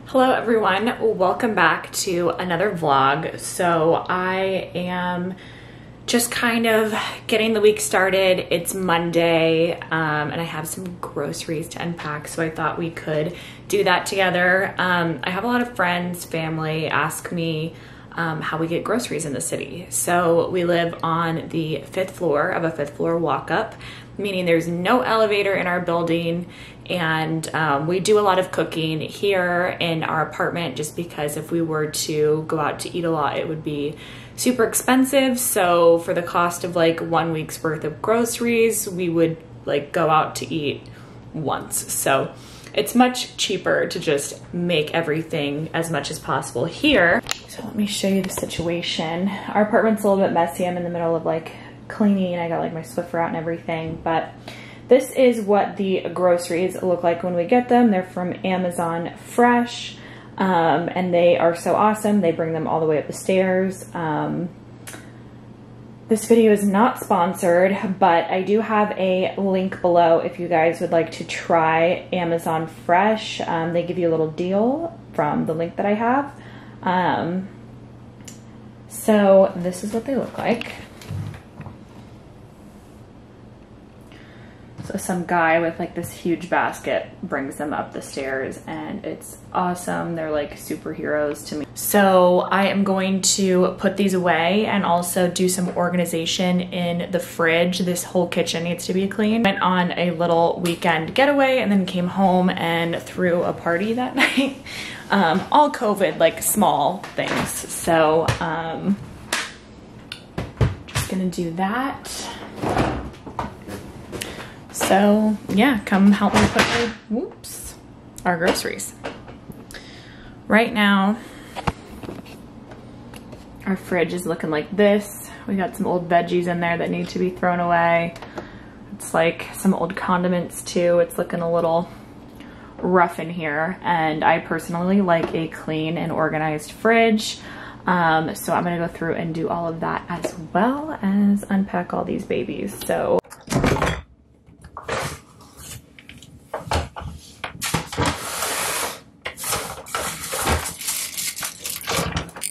Hello everyone, welcome back to another vlog. So I am just kind of getting the week started. It's Monday and I have some groceries to unpack, so I thought we could do that together. I have a lot of friends, family ask me how we get groceries in the city. So we live on the 5th floor of a 5th floor walk-up, meaning there's no elevator in our building, and we do a lot of cooking here in our apartment just because if we were to go out to eat a lot, it would be super expensive. So for the cost of like 1 week's worth of groceries, we would like go out to eat once. So it's much cheaper to just make everything as much as possible here. So let me show you the situation. Our apartment's a little bit messy. I'm in the middle of like cleaning. I got like my Swiffer out and everything, but this is what the groceries look like when we get them. They're from Amazon Fresh, and they are so awesome. They bring them all the way up the stairs. This video is not sponsored, but I do have a link below if you guys would like to try Amazon Fresh. They give you a little deal from the link that I have. So this is what they look like. So some guy with like this huge basket brings them up the stairs and it's awesome. They're like superheroes to me. So I am going to put these away and also do some organization in the fridge. This whole kitchen needs to be clean. Went on a little weekend getaway and then came home and threw a party that night. All COVID, like small things. So just gonna do that. So yeah, come help me put our groceries. Right now, our fridge is looking like this. We got some old veggies in there that need to be thrown away. It's like some old condiments too. It's looking a little rough in here, and I personally like a clean and organized fridge. So I'm gonna go through and do all of that as well as unpack all these babies. So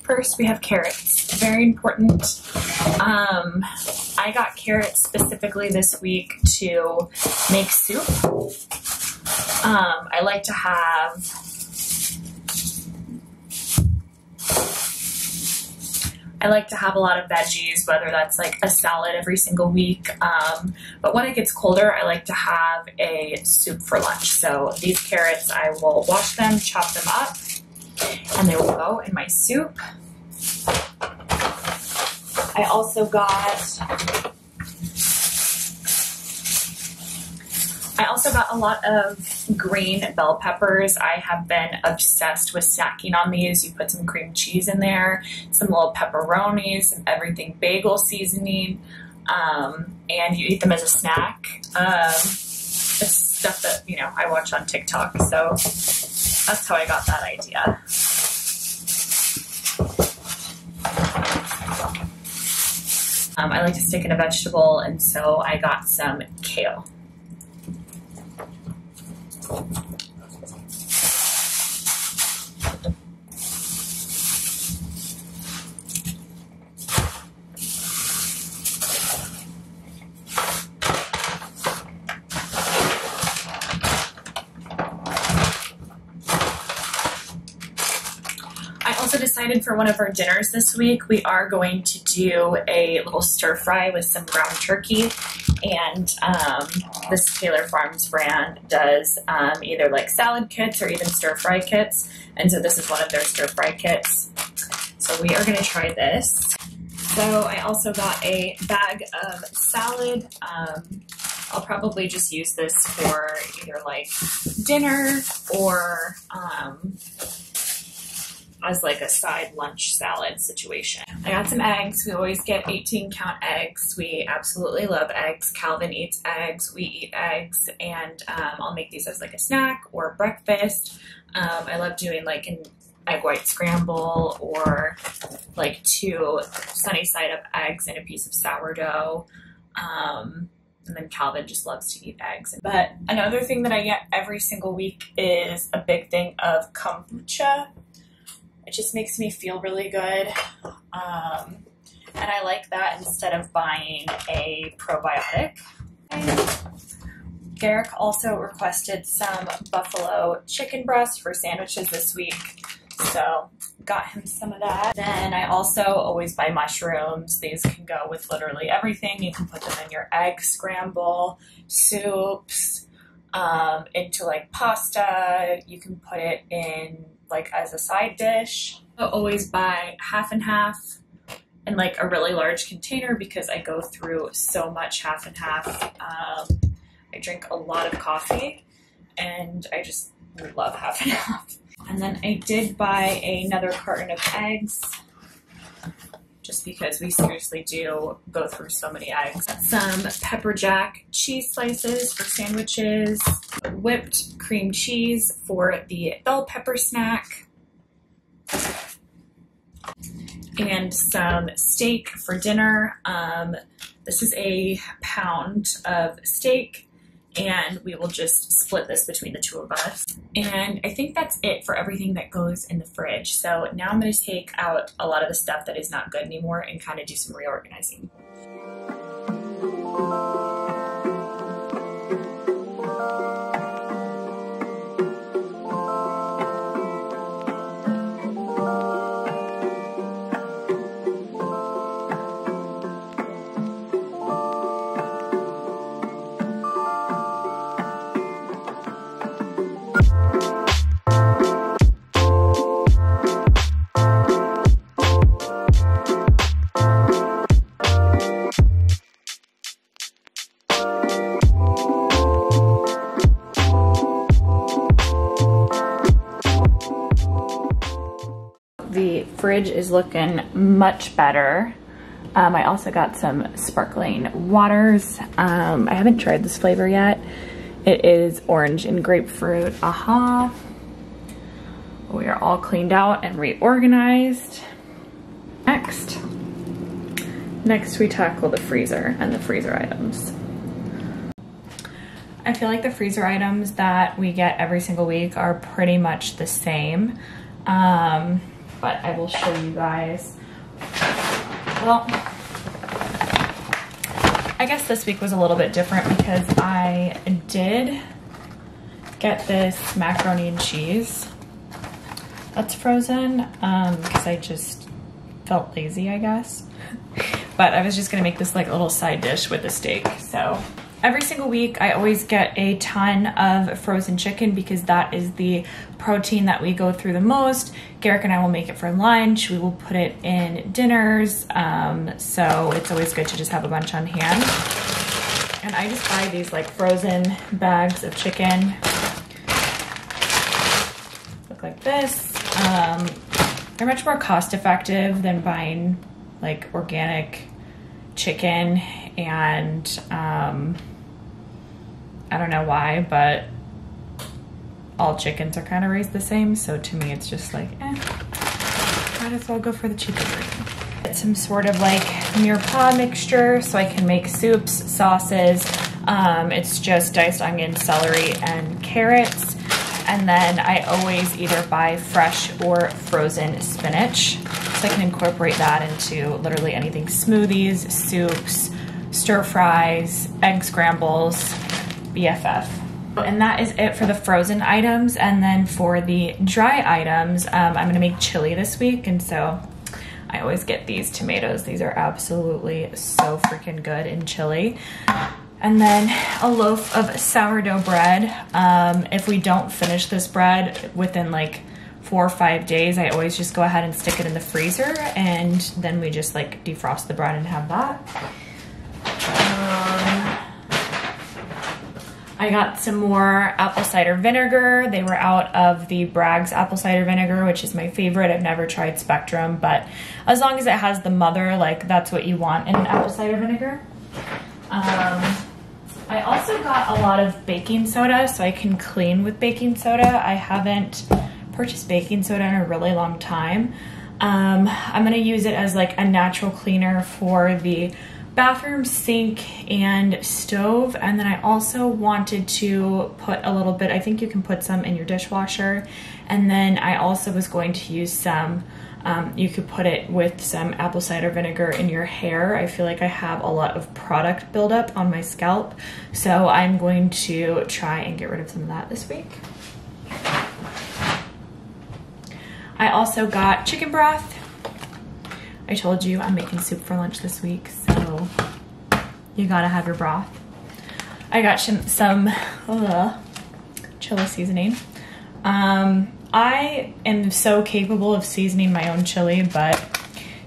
first, we have carrots. Very important. I got carrots specifically this week to make soup. I like to have a lot of veggies, whether that's like a salad every single week. But when it gets colder, I like to have a soup for lunch. So these carrots, I will wash them, chop them up, and they will go in my soup. I also got a lot of green bell peppers. I have been obsessed with snacking on these. You put some cream cheese in there, some little pepperonis, some everything bagel seasoning, and you eat them as a snack. It's stuff that, you know, I watch on TikTok, so that's how I got that idea. I like to stick in a vegetable, and so I got some kale. Decided for one of our dinners this week, we are going to do a little stir fry with some ground turkey, and this Taylor Farms brand does either like salad kits or even stir fry kits, and so this is one of their stir fry kits. So we are going to try this. So I also got a bag of salad. I'll probably just use this for either like dinner or as like a side lunch salad situation. I got some eggs. We always get 18-count eggs. We absolutely love eggs. Calvin eats eggs. We eat eggs, and I'll make these as like a snack or breakfast. I love doing like an egg white scramble or like 2 sunny side up eggs and a piece of sourdough. And then Calvin just loves to eat eggs. But another thing that I get every single week is a big thing of kombucha. It just makes me feel really good. And I like that instead of buying a probiotic. Garrick also requested some buffalo chicken breast for sandwiches this week, so got him some of that. Then I also always buy mushrooms. These can go with literally everything. You can put them in your egg scramble, soups, into like pasta. You can put it in like as a side dish. I always buy half and half in like a really large container because I go through so much half and half. I drink a lot of coffee and I just love half and half. And then I did buy another carton of eggs just because we seriously do go through so many eggs. Some pepper jack cheese slices for sandwiches, whipped cream cheese for the bell pepper snack, and some steak for dinner. This is a pound of steak, and we will just split this between the two of us. And I think that's it for everything that goes in the fridge. So now I'm going to take out a lot of the stuff that is not good anymore and kind of do some reorganizing. The fridge is looking much better. I also got some sparkling waters. I haven't tried this flavor yet. It is orange and grapefruit. Aha. We are all cleaned out and reorganized. Next we tackle the freezer and the freezer items. I feel like the freezer items that we get every single week are pretty much the same. But I will show you guys. Well, I guess this week was a little bit different because I did get this macaroni and cheese that's frozen because I just felt lazy, I guess. But I was just gonna make this like a little side dish with the steak. So every single week I always get a ton of frozen chicken because that is the protein that we go through the most. Garrick and I will make it for lunch. We will put it in dinners. So it's always good to just have a bunch on hand. And I just buy these like frozen bags of chicken. Look like this. They're much more cost effective than buying like organic chicken, and I don't know why, but all chickens are kind of raised the same, so to me it's just like, might as well go for the cheaper version. Get some sort of like mirepoix mixture so I can make soups, sauces. It's just diced onion, celery, and carrots. And then I always either buy fresh or frozen spinach so I can incorporate that into literally anything: smoothies, soups, stir fries, egg scrambles, BFF. And that is it for the frozen items. And then for the dry items, I'm gonna make chili this week, and so I always get these tomatoes. These are absolutely so freaking good in chili. And then a loaf of sourdough bread. If we don't finish this bread within like 4 or 5 days, I always just go ahead and stick it in the freezer, and then we just like defrost the bread and have that. I got some more apple cider vinegar. They were out of the Bragg's apple cider vinegar, which is my favorite. I've never tried Spectrum, but as long as it has the mother, like that's what you want in an apple cider vinegar. I also got a lot of baking soda so I can clean with baking soda. I haven't purchased baking soda in a really long time. I'm gonna use it as like a natural cleaner for the bathroom sink and stove, and then I also wanted to put a little bit, I think you can put some in your dishwasher, and then I also was going to use some, you could put it with some apple cider vinegar in your hair. I feel like I have a lot of product buildup on my scalp, so I'm going to try and get rid of some of that this week. I also got chicken broth. I told you I'm making soup for lunch this week, so you gotta have your broth. I got some chili seasoning. I am so capable of seasoning my own chili, but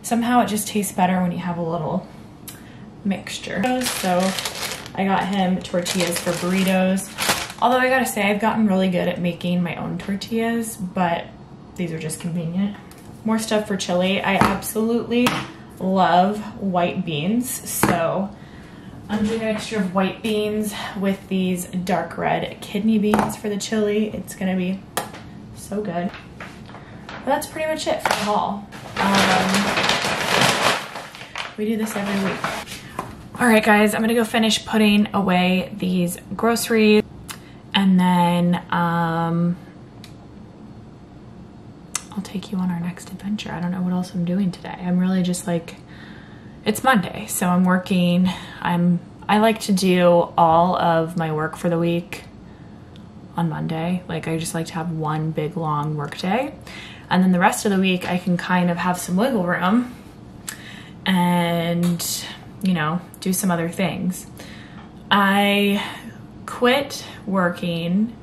somehow it just tastes better when you have a little mixture. So I got him tortillas for burritos. Although I gotta say, I've gotten really good at making my own tortillas, but these are just convenient. More stuff for chili. I absolutely love white beans, so I'm doing a mixture of white beans with these dark red kidney beans for the chili. It's gonna be so good. But that's pretty much it for the haul. We do this every week. All right, guys, I'm gonna go finish putting away these groceries, and then I'll take you on our next adventure. I don't know what else I'm doing today. I'm really just like, it's Monday, so I'm working. I like to do all of my work for the week on Monday. Like, I just like to have one big long work day. And then the rest of the week I can kind of have some wiggle room and, you know, do some other things. I quit working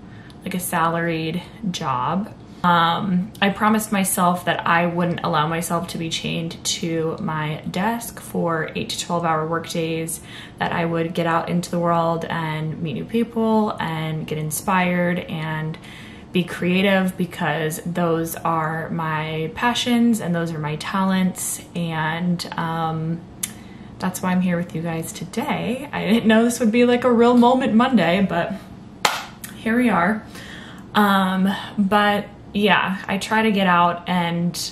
like a salaried job. I promised myself that I wouldn't allow myself to be chained to my desk for 8 to 12 hour work days, that I would get out into the world and meet new people and get inspired and be creative, because those are my passions and those are my talents. And that's why I'm here with you guys today. I didn't know this would be like a real moment Monday, but here we are. But yeah, I try to get out and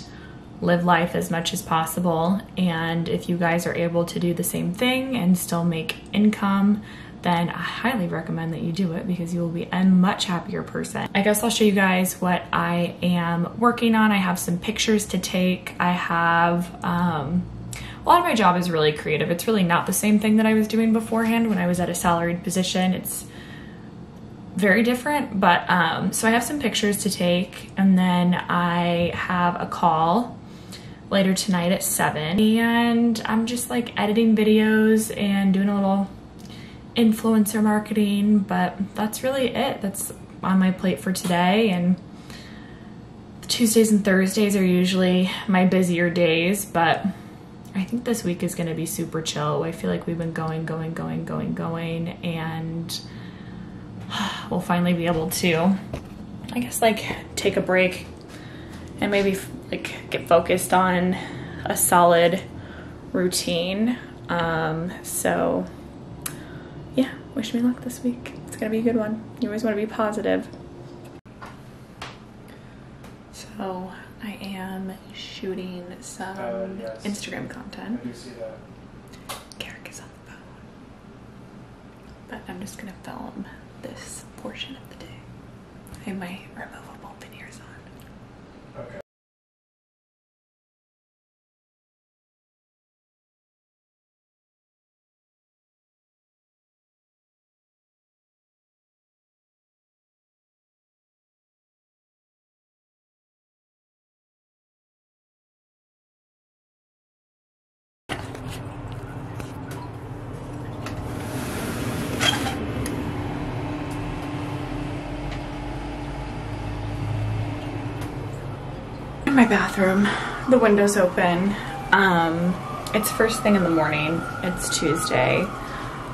live life as much as possible. And if you guys are able to do the same thing and still make income, then I highly recommend that you do it, because you will be a much happier person. I guess I'll show you guys what I am working on. I have some pictures to take. I have, a lot of my job is really creative. It's really not the same thing that I was doing beforehand when I was at a salaried position. It's very different, but so I have some pictures to take, and then I have a call later tonight at 7, and I'm just like editing videos and doing a little influencer marketing, but that's really it. That's on my plate for today. And Tuesdays and Thursdays are usually my busier days, but I think this week is going to be super chill. I feel like we've been going, and we'll finally be able to, I guess, like take a break and maybe like get focused on a solid routine. So yeah, wish me luck this week. It's gonna be a good one. You always want to be positive. So I am shooting some Instagram content. I do see that. Carrick is on the phone, but I'm just gonna film this portion of the day. I have my removable veneers on. Okay. In my bathroom, the window's open. It's first thing in the morning. It's Tuesday.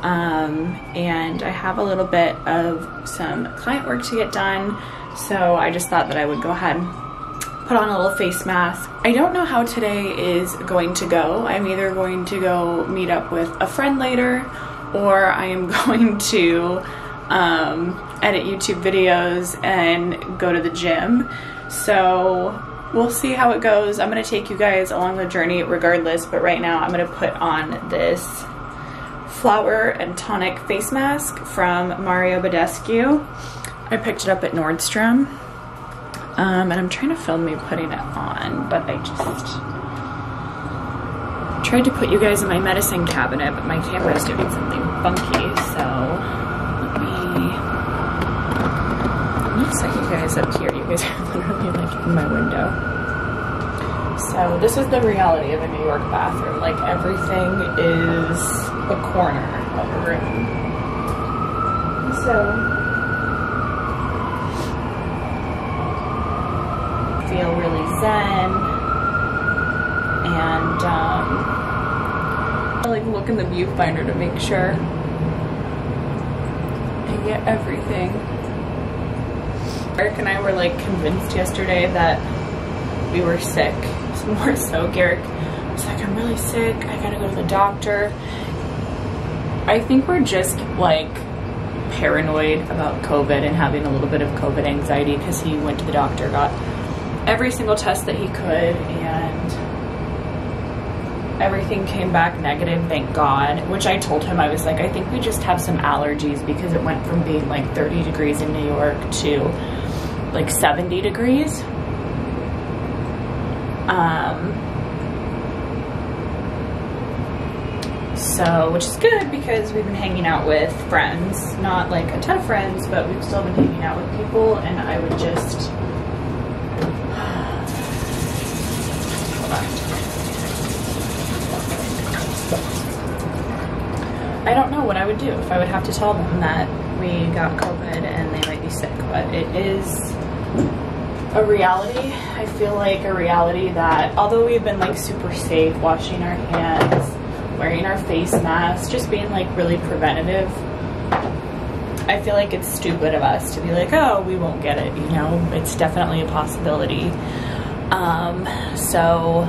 And I have a little bit of some client work to get done. So I just thought that I would go ahead and put on a little face mask. I don't know how today is going to go. I'm either going to go meet up with a friend later, or I am going to edit YouTube videos and go to the gym. So we'll see how it goes. I'm gonna take you guys along the journey regardless, but right now I'm gonna put on this Flower and Tonic Face Mask from Mario Badescu. I picked it up at Nordstrom. And I'm trying to film me putting it on, but I just tried to put you guys in my medicine cabinet, but my camera is doing something funky, so let me set you guys up here. You guys are literally like in my window. So this is the reality of a New York bathroom. Like everything is a corner of a room. So feel really zen, and I like look in the viewfinder to make sure I get everything. Eric and I were like convinced yesterday that we were sick. More so, Garrick was like, I'm really sick, I gotta go to the doctor. I think we're just like paranoid about COVID and having a little bit of COVID anxiety because he went to the doctor, got every single test that he could, and everything came back negative, thank God. Which I told him, I was like, I think we just have some allergies because it went from being like 30 degrees in New York to like 70 degrees. So, which is good because we've been hanging out with friends, not like a ton of friends, but we've still been hanging out with people, and I would just, hold on. I don't know what I would do if I would have to tell them that we got COVID and they might be sick, but it is a reality. I feel like a reality that although we've been like super safe, washing our hands, wearing our face masks, just being like really preventative, I feel like it's stupid of us to be like, oh, we won't get it, you know? It's definitely a possibility. So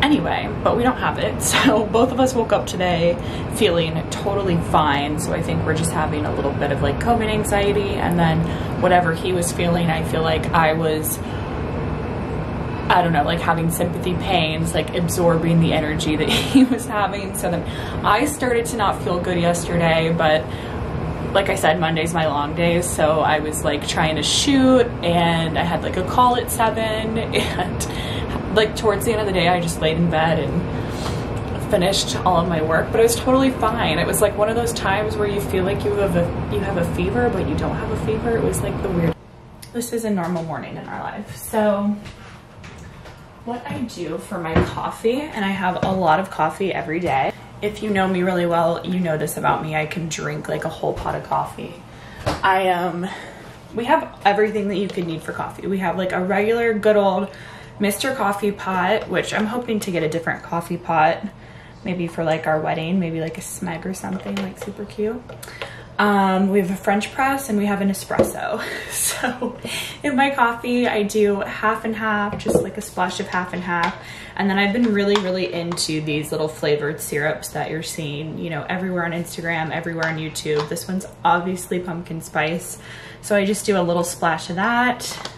anyway, but we don't have it. So both of us woke up today feeling totally fine. So I think we're just having a little bit of like COVID anxiety, and then whatever he was feeling, I feel like I was, I don't know, like having sympathy pains, like absorbing the energy that he was having. So then I started to not feel good yesterday, but like I said, Monday's my long days, so I was like trying to shoot, and I had like a call at 7, and like towards the end of the day I just laid in bed and finished all of my work, but it was totally fine. It was like one of those times where you feel like you have a fever, but you don't have a fever. It was like the weird. This is a normal morning in our life. So what I do for my coffee, and I have a lot of coffee every day. If you know me really well, you know this about me. I can drink like a whole pot of coffee. We have everything that you could need for coffee. We have like a regular good old Mr. Coffee pot, which I'm hoping to get a different coffee pot, maybe for like our wedding, maybe like a Smeg or something, like super cute. We have a French press, and we have an espresso. So in my coffee, I do half and half, just like a splash of half and half. And then I've been really into these little flavored syrups that you're seeing, you know, everywhere on Instagram, everywhere on YouTube. This one's obviously pumpkin spice. So I just do a little splash of that.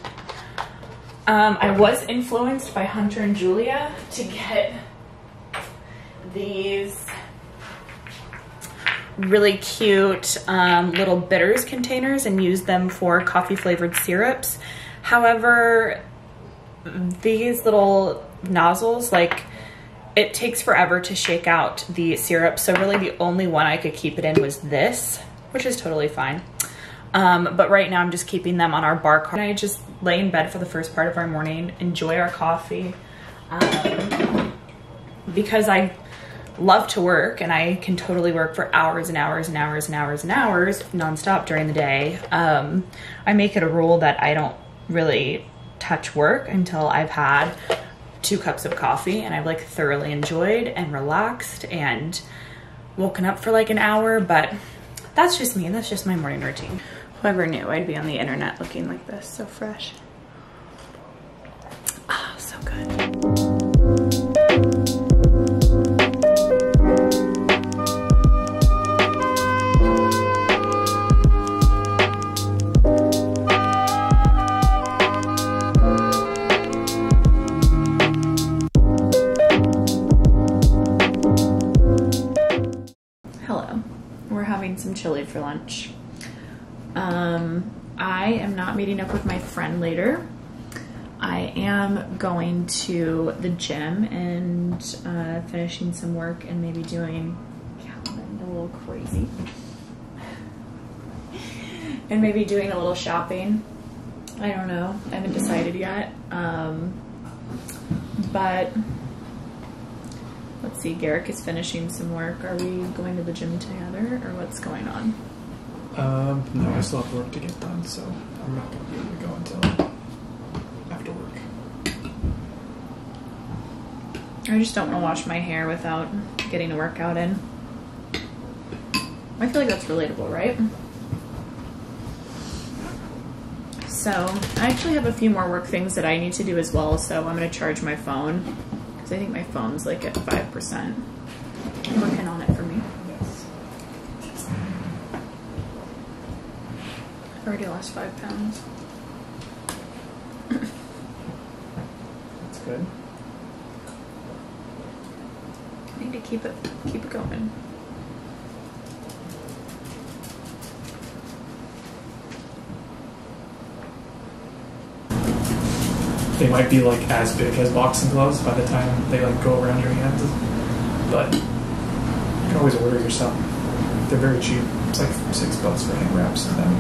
I was influenced by Hunter and Julia to get these really cute little bitters containers and use them for coffee flavored syrups. However, these little nozzles, like, it takes forever to shake out the syrup, so really the only one I could keep it in was this, which is totally fine. But right now I'm just keeping them on our bar cart. And I just lay in bed for the first part of our morning, enjoy our coffee, because I love to work, and I can totally work for hours and hours and hours and hours and hours nonstop during the day. I make it a rule that I don't really touch work until I've had 2 cups of coffee and I've like thoroughly enjoyed and relaxed and woken up for like an hour. But that's just me, and that's just my morning routine. Whoever knew I'd be on the internet looking like this, so fresh. Ah, so good. some chili for lunch. I am not meeting up with my friend later. I am going to the gym and finishing some work and maybe doing, yeah, I'm a little crazy. And maybe doing a little shopping. I don't know. I haven't decided yet. But let's see, Garrick is finishing some work. Are we going to the gym together or what's going on? No, I still have work to get done, so I'm not going to be able to go until after work. I just don't want to wash my hair without getting a workout in. I feel like that's relatable, right? So I actually have a few more work things that I need to do as well, so I'm going to charge my phone because I think my phone's like at 5%. You're working on it for me. Yes. I've already lost 5 pounds. That's good. I need to keep it going. They might be like as big as boxing gloves by the time they like go around your hands, but you can always order yourself. They're very cheap. It's like $6 for hand wraps and then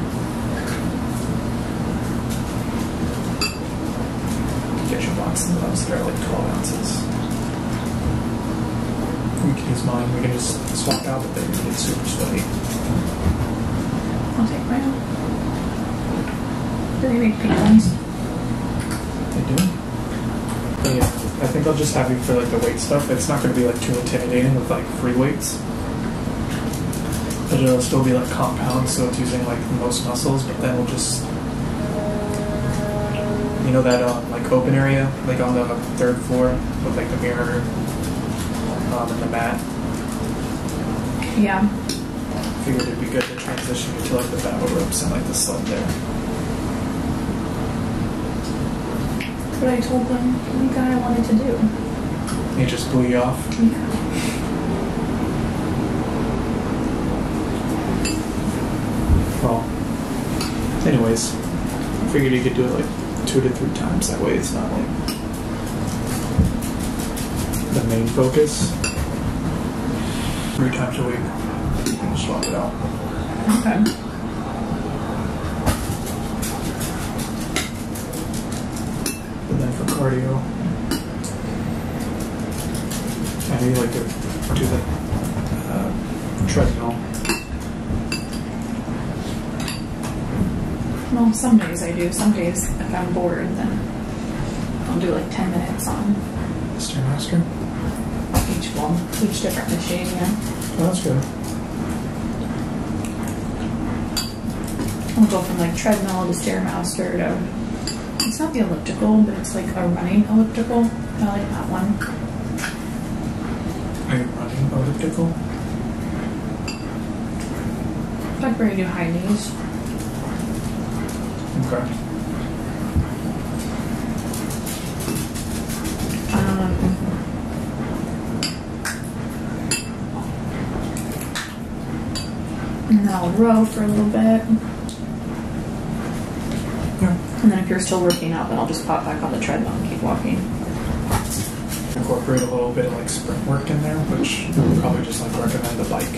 you get your boxing gloves that are like 12 ounces. We can use mine. We can just swap out, but they get super sweaty. I'll take mine out. Do they make pink ones? They do. But yeah, I think I'll just have you for like the weight stuff. It's not going to be like too intimidating with like free weights, but it'll still be like compound, so it's using like the most muscles. But then we'll just, you know, that like open area, like on the 3rd floor with like the mirror and the mat. Yeah. Figured it'd be good to transition you to like the battle ropes and like the sled there. What I told them the guy I wanted to do. He just blew you off. Yeah. Well, anyways, I figured you could do it like 2 to 3 times. That way it's not like the main focus. 3 times a week. You can swap it out. Okay. Cardio. I need like to do the treadmill. Well, some days I do. Some days, if I'm bored, then I'll do like 10 minutes on Stairmaster? each one, each different machine, yeah. Oh, that's good. I'll go from like treadmill to Stairmaster to, it's not the elliptical, but it's like a running elliptical. I like that one. Are you running elliptical? Like where you do high knees. Okay. And then I'll row for a little bit. Yeah. And then if you're still working out, then I'll just pop back on the treadmill and keep walking. Incorporate a little bit of like sprint work in there, which I'll probably just like recommend the bike.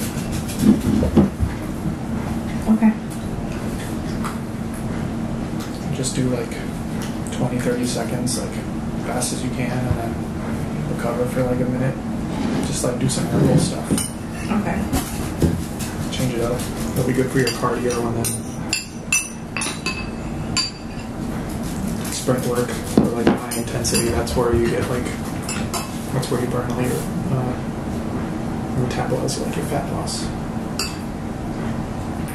Okay. Just do like 20-30 seconds, like fast as you can, and then recover for like a minute. Just like do some interval stuff. Okay. Change it up. It'll be good for your cardio, and then sprint work or like high intensity. That's where you get like, that's where you burn all your metabolize like your fat loss.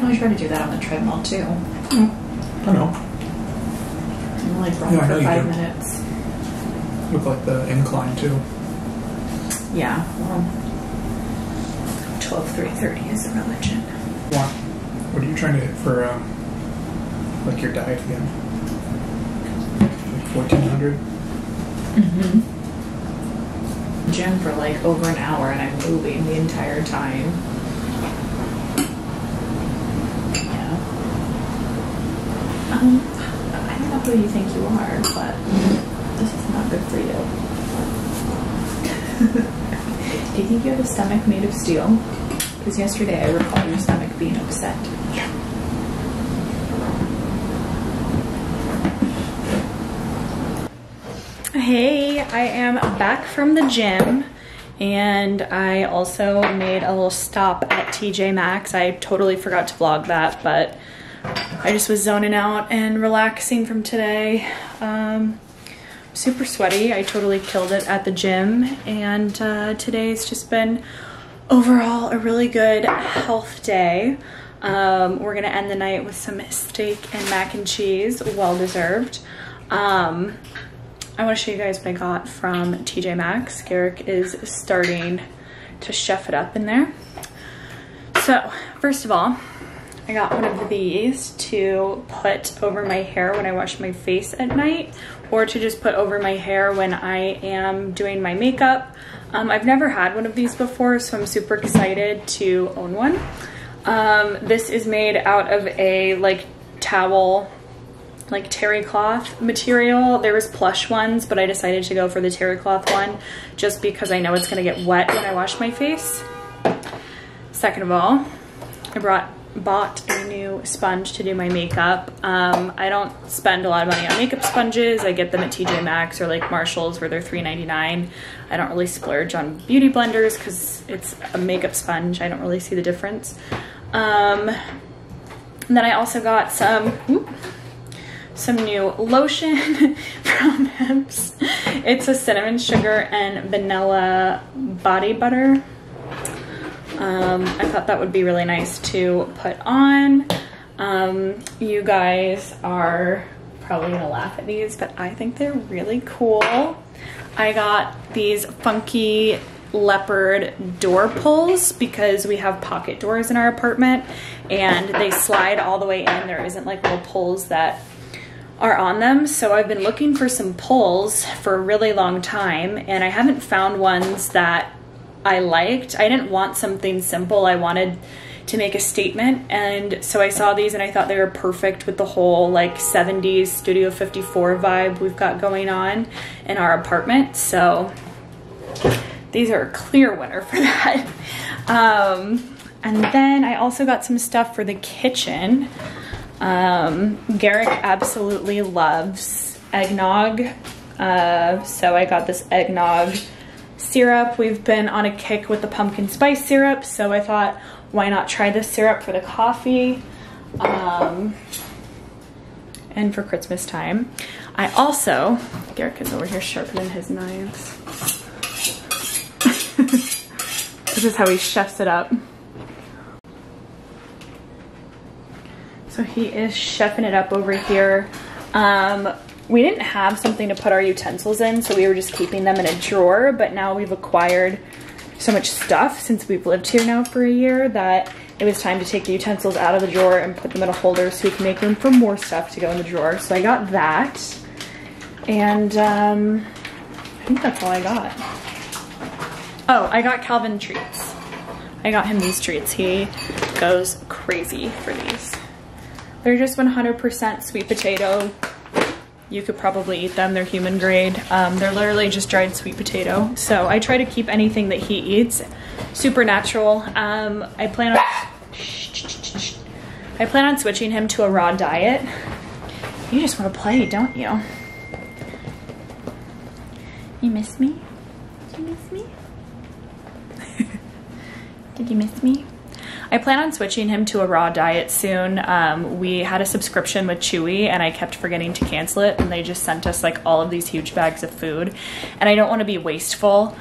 I try to do that on the treadmill too. I know. I'm like run Yeah, I know for you 5 do. minutes. With like the incline too. Yeah, well, 12:30 is a religion. What are you trying to hit for like your diet again? Like 1400? Mm-hmm. Gym for like over an hour and I'm moving the entire time. I don't know who you think you are, but this is not good for you. Do you think you have a stomach made of steel? Because yesterday I recall your stomach being upset. Yeah. Hey, I am back from the gym. And I also made a little stop at TJ Maxx. I totally forgot to vlog that, but I just was zoning out and relaxing from today. Super sweaty. I totally killed it at the gym, and today's just been overall a really good health day. We're gonna end the night with some steak and mac and cheese, well deserved. I want to show you guys what I got from TJ Maxx. Garrick is starting to chef it up in there. So, first of all, I got one of these to put over my hair when I wash my face at night, or to just put over my hair when I am doing my makeup. I've never had one of these before, so I'm super excited to own one. This is made out of a towel, like terry cloth material. There was plush ones, but I decided to go for the terry cloth one just because I know it's gonna get wet when I wash my face. Second of all, I bought a new sponge to do my makeup. I don't spend a lot of money on makeup sponges. I get them at TJ Maxx or like Marshall's where they're $3.99. I don't really splurge on beauty blenders because it's a makeup sponge. I don't really see the difference. And then I also got some new lotion from Maxx. It's a cinnamon sugar and vanilla body butter. I thought that would be really nice to put on. You guys are probably gonna laugh at these, but I think they're really cool. I got these funky leopard door pulls because we have pocket doors in our apartment and they slide all the way in. There isn't like little pulls that are on them, so I've been looking for some pulls for a really long time and I haven't found ones that I liked. I didn't want something simple. I wanted to make a statement, and so I saw these and I thought they were perfect with the whole like 70s Studio 54 vibe we've got going on in our apartment, so these are a clear winner for that. And then I also got some stuff for the kitchen. Garrick absolutely loves eggnog, so I got this eggnog syrup. We've been on a kick with the pumpkin spice syrup, so I thought, why not try this syrup for the coffee, and for Christmas time. I also, Garrick is over here sharpening his knives. This is how he chefs it up. So he is chefing it up over here. We didn't have something to put our utensils in, so we were just keeping them in a drawer, but now we've acquired so much stuff since we've lived here now for a year that it was time to take the utensils out of the drawer and put them in a holder so we can make room for more stuff to go in the drawer. So I got that, and I think that's all I got. Oh, I got Calvin treats. I got him these treats. He goes crazy for these. They're just 100% sweet potato. You could probably eat them. They're human grade. They're literally just dried sweet potato. So I try to keep anything that he eats super natural. I plan on switching him to a raw diet. You just want to play, don't you? You miss me? Did you miss me? Did you miss me? I plan on switching him to a raw diet soon. We had a subscription with Chewy and I kept forgetting to cancel it, and they just sent us like all of these huge bags of food and I don't want to be wasteful.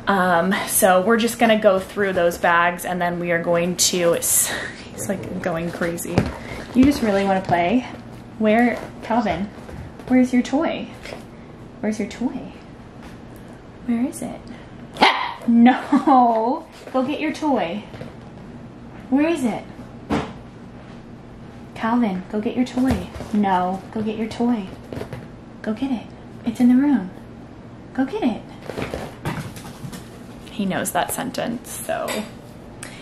So we're just gonna go through those bags and then we are going to, he's like going crazy. You just really want to play? Where, Calvin, where's your toy? Where's your toy? Where is it? No, go get your toy. Where is it? Calvin, go get your toy. No, go get your toy. Go get it. It's in the room. Go get it. He knows that sentence, so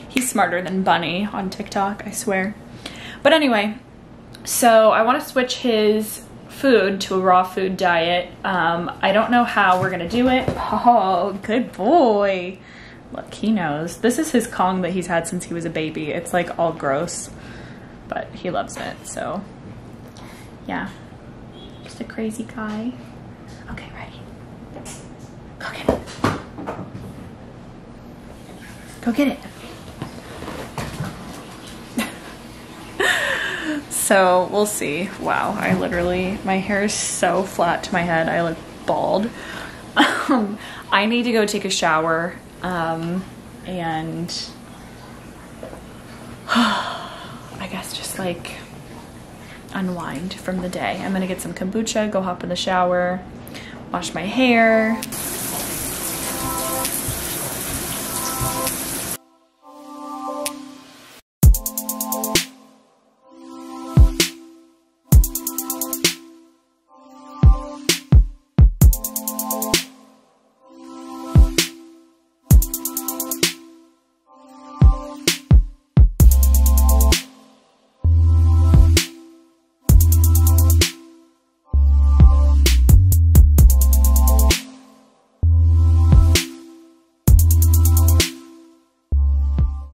he's smarter than Bunny on TikTok, I swear. But anyway, So I want to switch his food to a raw food diet. I don't know how we're gonna do it. Oh, good boy. Look, he knows. This is his Kong that he's had since he was a baby. It's like all gross, but he loves it, so yeah. Just a crazy guy. Okay, ready? Go get it. Go get it. So we'll see. Wow, I literally, my hair is so flat to my head. I look bald. I need to go take a shower and I guess just like unwind from the day. I'm gonna get some kombucha, go hop in the shower, wash my hair.